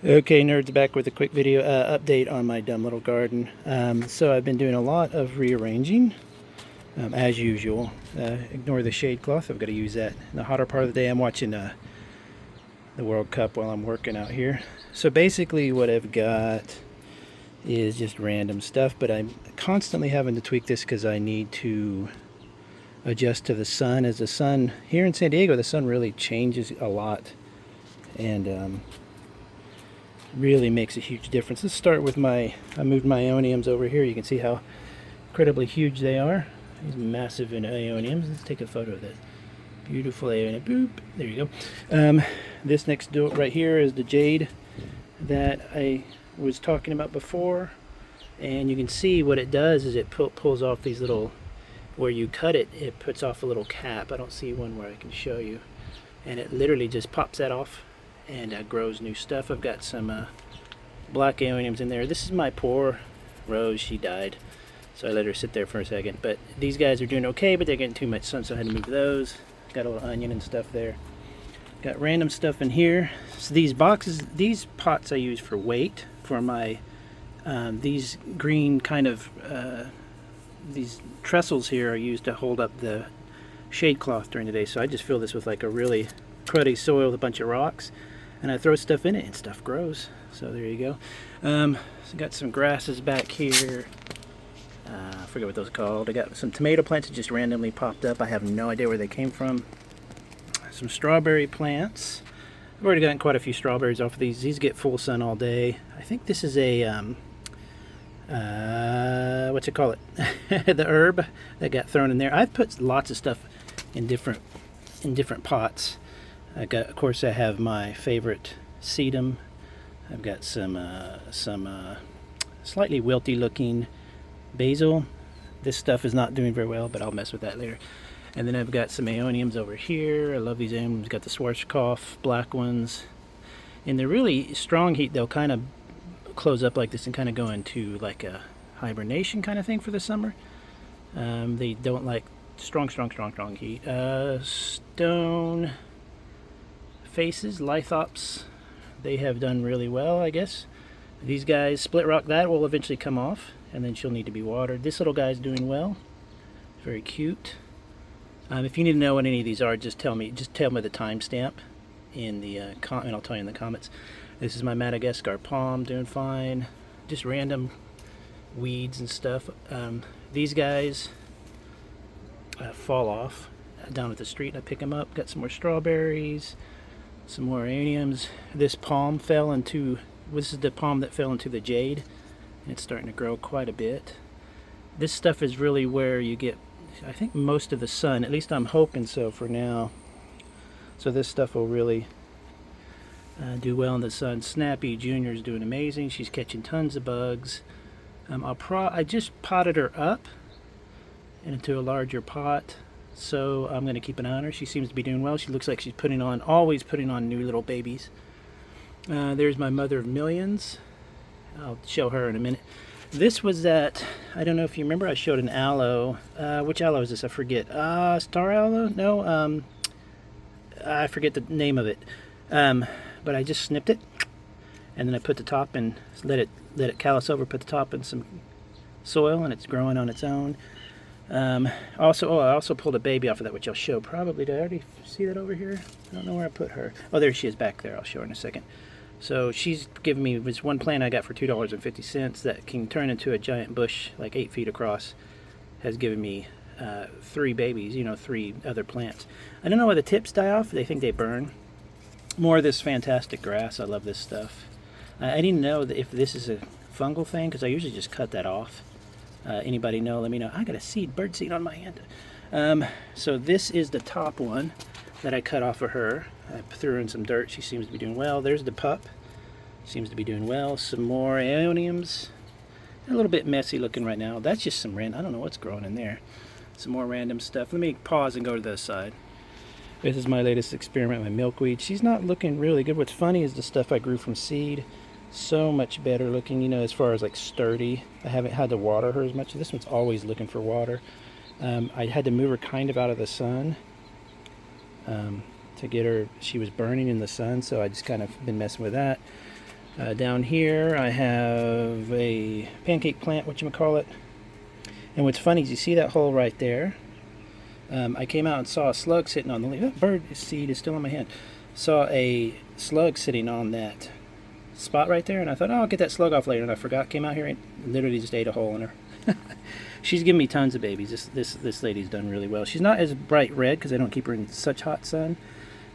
Okay, nerds, back with a quick video update on my dumb little garden. So I've been doing a lot of rearranging, as usual. Ignore the shade cloth, I've got to use that in the hotter part of the day. I'm watching the World Cup while I'm working out here. So basically what I've got is just random stuff, but I'm constantly having to tweak this because I need to adjust to the sun. As the sun, here in San Diego, the sun really changes a lot. And really makes a huge difference. Let's start with I moved my aeoniums over here. You can see how incredibly huge they are. These massive aeoniums. Let's take a photo of this. Beautiful aeonium. Boop. There you go. This next door right here is the jade that I was talking about before. And you can see what it does is it pulls off these little, where you cut it, it puts off a little cap. I don't see one where I can show you. And it literally just pops that off and grows new stuff. I've got some black aeoniums in there. This is my poor rose. She died, so I let her sit there for a second. But these guys are doing okay, but they're getting too much sun, so I had to move those. Got a little onion and stuff there. Got random stuff in here. So these pots I use for weight for my these green kind of these trestles here are used to hold up the shade cloth during the day. So I just fill this with like a really cruddy soil with a bunch of rocks, and I throw stuff in it and stuff grows. So there you go. So got some grasses back here. I forget what those are called. I got some tomato plants that just randomly popped up. I have no idea where they came from. Some strawberry plants. I've already gotten quite a few strawberries off of these. These get full sun all day. I think this is a what you call it? The herb that got thrown in there. I've put lots of stuff in different pots. Of course, I have my favorite sedum. I've got some slightly wilty looking basil. This stuff is not doing very well, but I'll mess with that later. And then I've got some aeoniums over here. I love these aeoniums. Got the Schwarzkopf black ones. In the really strong heat, they'll kind of close up like this and kind of go into like a hibernation kind of thing for the summer. They don't like strong heat. Stone faces, lithops, they have done really well, I guess. These guys, split rock, that will eventually come off, and then she'll need to be watered. This little guy's doing well. Very cute. If you need to know what any of these are, just tell me the timestamp in the and I'll tell you in the comments. This is my Madagascar palm, doing fine. Just random weeds and stuff. These guys fall off down at the street. I pick them up. Got some more strawberries, some more aeoniums. This palm fell into, this is the palm that fell into the jade, and it's starting to grow quite a bit. This stuff is really where you get, I think, most of the sun. At least I'm hoping so for now. So this stuff will really do well in the sun. Snappy Jr. is doing amazing. She's catching tons of bugs. I just potted her up into a larger pot, so I'm going to keep an eye on her. She seems to be doing well. She looks like she's always putting on new little babies. There's my mother of millions. I'll show her in a minute. This was that, I don't know if you remember, I showed an aloe. Which aloe is this? I forget. Star aloe? No, I forget the name of it. But I just snipped it, and then I put the top and let it callus over, put the top in some soil, and it's growing on its own. I also pulled a baby off of that, which I'll show probably. Did I already see that over here? I don't know where I put her. Oh, there she is back there. I'll show her in a second. So she's given me this one plant I got for $2.50 that can turn into a giant bush like 8 feet across. Has given me 3 babies, 3 other plants. I don't know why the tips die off. They think they burn. More of this fantastic grass. I love this stuff. I didn't know if this is a fungal thing, because I usually just cut that off. Anybody know, let me know. I got a bird seed on my hand. So this is the top one that I cut off of her. I threw her in some dirt. She seems to be doing well. There's the pup. Seems to be doing well. Some more aeoniums. A little bit messy looking right now. That's just some random, I don't know what's growing in there. Some more random stuff. Let me pause and go to the side. This is my latest experiment with milkweed. She's not looking really good. What's funny is the stuff I grew from seed. So much better looking, as far as like sturdy. I haven't had to water her as much. This one's always looking for water. I had to move her kind of out of the sun to get her. She was burning in the sun, so I just kind of been messing with that. Down here I have a pancake plant, whatchamacallit. And what's funny is you see that hole right there. I came out and saw a slug sitting on the leaf. That bird seed is still on my hand. Saw a slug sitting on that spot right there, and I thought, oh, I'll get that slug off later, and I forgot. Came out here and literally just ate a hole in her. She's given me tons of babies. This lady's done really well. She's not as bright red because I don't keep her in such hot sun.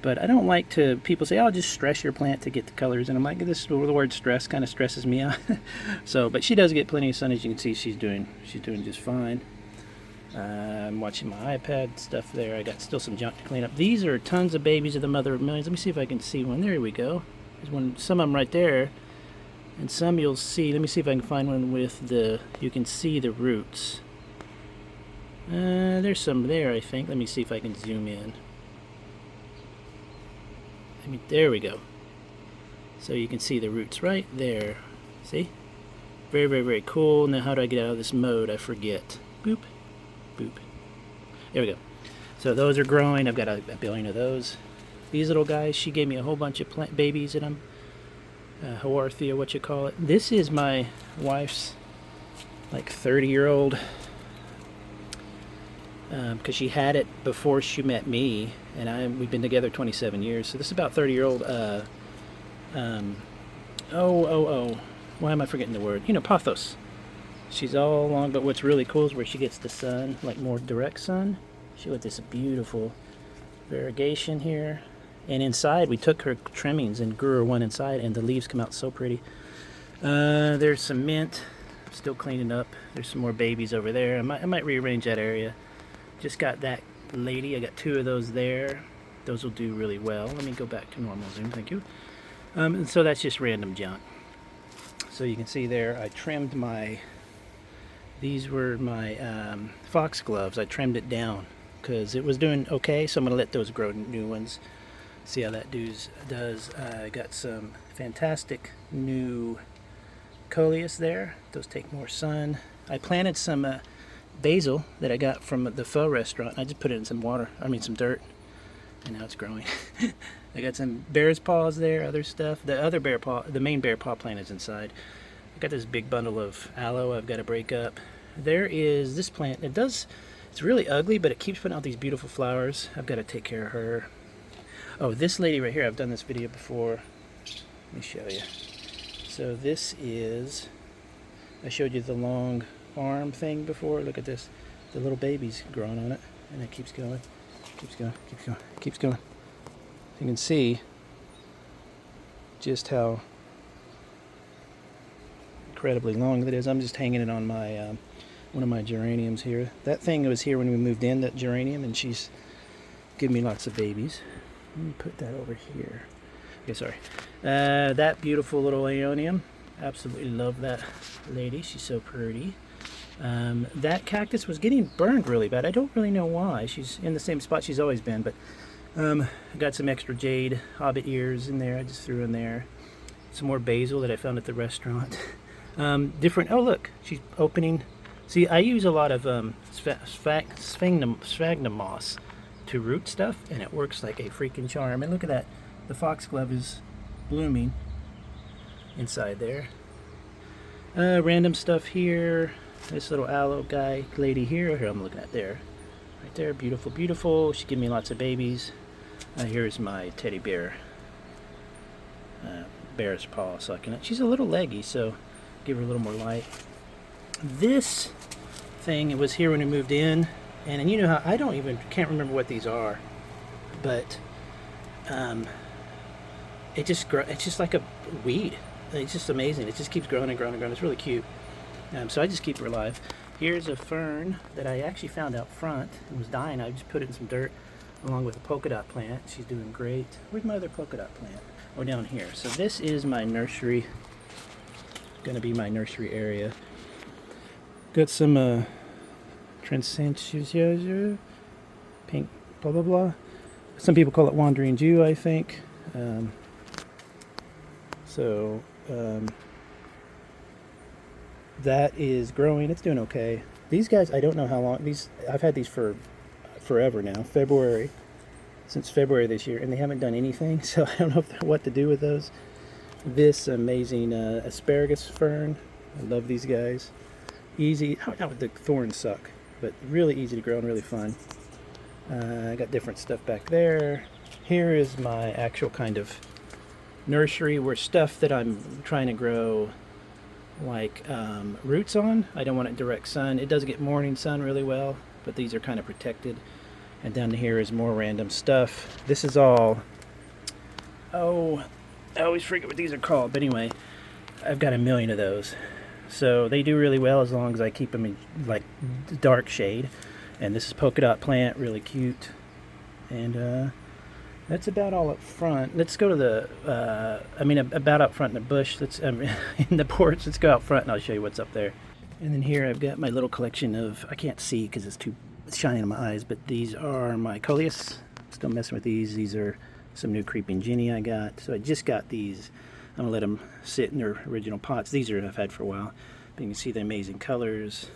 But I don't like to, people say, oh, just stress your plant to get the colors. And I'm like, the word stress kind of stresses me out. So, but she does get plenty of sun. As you can see, she's doing just fine. I'm watching my iPad stuff there. I got still some junk to clean up. These are tons of babies of the mother of millions. Let me see if I can see one. There we go. There's one, some of them right there. And some you'll see. Let me see if I can find one with the, you can see the roots. There's some there, I think. Let me see if I can zoom in. There we go. So you can see the roots right there. See? Very, very, very cool. Now how do I get out of this mode? I forget. Boop. Boop. There we go. So those are growing. I've got a billion of those. These little guys, she gave me a whole bunch of plant babies in them. Haworthia, what you call it. This is my wife's like 30-year-old, because she had it before she met me, and we've been together 27 years. So this is about 30-year-old. Why am I forgetting the word? Pothos. She's all long, but what's really cool is where she gets the sun, like more direct sun. She got this beautiful variegation here, and inside we took her trimmings and grew her one inside, and the leaves come out so pretty. There's some mint. I'm still cleaning up. There's some more babies over there. I might rearrange that area. Just got that lady. I got two of those there. Those will do really well. Let me go back to normal zoom. Thank you. And so that's just random junk. So you can see there, I trimmed my, these were my foxgloves. I trimmed it down because it was doing okay. So I'm going to let those grow new ones. See how that does. I got some fantastic new coleus there. Those take more sun. I planted some basil that I got from the pho restaurant. I just put it in some water, some dirt, and now it's growing. I got some bear's paws there, other stuff. The other bear paw, the main bear paw plant is inside. I got this big bundle of aloe I've got to break up. There is this plant. It's really ugly, but it keeps putting out these beautiful flowers. I've got to take care of her. Oh, this lady right here, I've done this video before. Let me show you. So this is, I showed you the long arm thing before. Look at this, the little baby's growing on it, and it keeps going, keeps going, keeps going, keeps going. You can see just how incredibly long that is. I'm just hanging it on my one of my geraniums here. That thing was here when we moved in, that geranium, and she's giving me lots of babies. Let me put that over here. Okay, sorry. That beautiful little aeonium, absolutely love that lady. She's so pretty. That cactus was getting burned really bad. I don't really know why. She's in the same spot she's always been, but I got some extra jade hobbit ears in there. I just threw in there. Some more basil that I found at the restaurant. Different, oh look, she's opening. See, I use a lot of sphagnum moss to root stuff, and it works like a freaking charm. And look at that, the foxglove is blooming inside there. Random stuff here. This little aloe guy, lady here I'm looking at there. Right there, beautiful, beautiful. She gave me lots of babies. Here's my teddy bear. Bear's paw succulent. She's a little leggy, so give her a little more light. This thing, it was here when we moved in, and you know how can't remember what these are, but it's just like a weed. It's just amazing. It just keeps growing and growing and growing. It's really cute. So I just keep her alive. Here's a fern that I actually found out front. It was dying. I just put it in some dirt along with a polka dot plant. She's doing great. Where's my other polka dot plant? Oh, down here. So this is my nursery. Gonna be my nursery area. Got some transcendent pink, blah blah blah. Some people call it wandering Jew, I think. That is growing. It's doing okay. These guys, I don't know how long. I've had these for forever now. Since February this year, and they haven't done anything. So I don't know what to do with those. this amazing asparagus fern. I love these guys. Easy. Oh, the thorns suck, but really easy to grow and really fun. I got different stuff back there. Here is my actual kind of nursery where stuff that I'm trying to grow like roots on. I don't want it direct sun. It does get morning sun really well, but these are kind of protected. And down here is more random stuff. This is all, oh, I always forget what these are called, but anyway, I've got a million of those. So they do really well as long as I keep them in like dark shade. And this is polka dot plant, really cute. And that's about all up front. Let's go to the, about up front in the bush. Let's in the porch. Let's go out front and I'll show you what's up there. And then here I've got my little collection of, I can't see because it's too shining in my eyes, but these are my coleus. Still messing with these. These are some new creeping Jenny I got. So I just got these. I'm gonna let them sit in their original pots. These are I've had for a while. But you can see the amazing colors.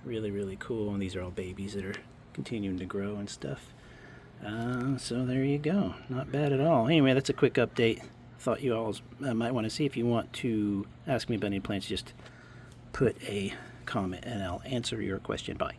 Really, really cool. And these are all babies that are continuing to grow and stuff. So there you go. Not bad at all. Anyway, that's a quick update. Thought you all might want to see. If you want to ask me about any plants, just put a comment and I'll answer your question. Bye.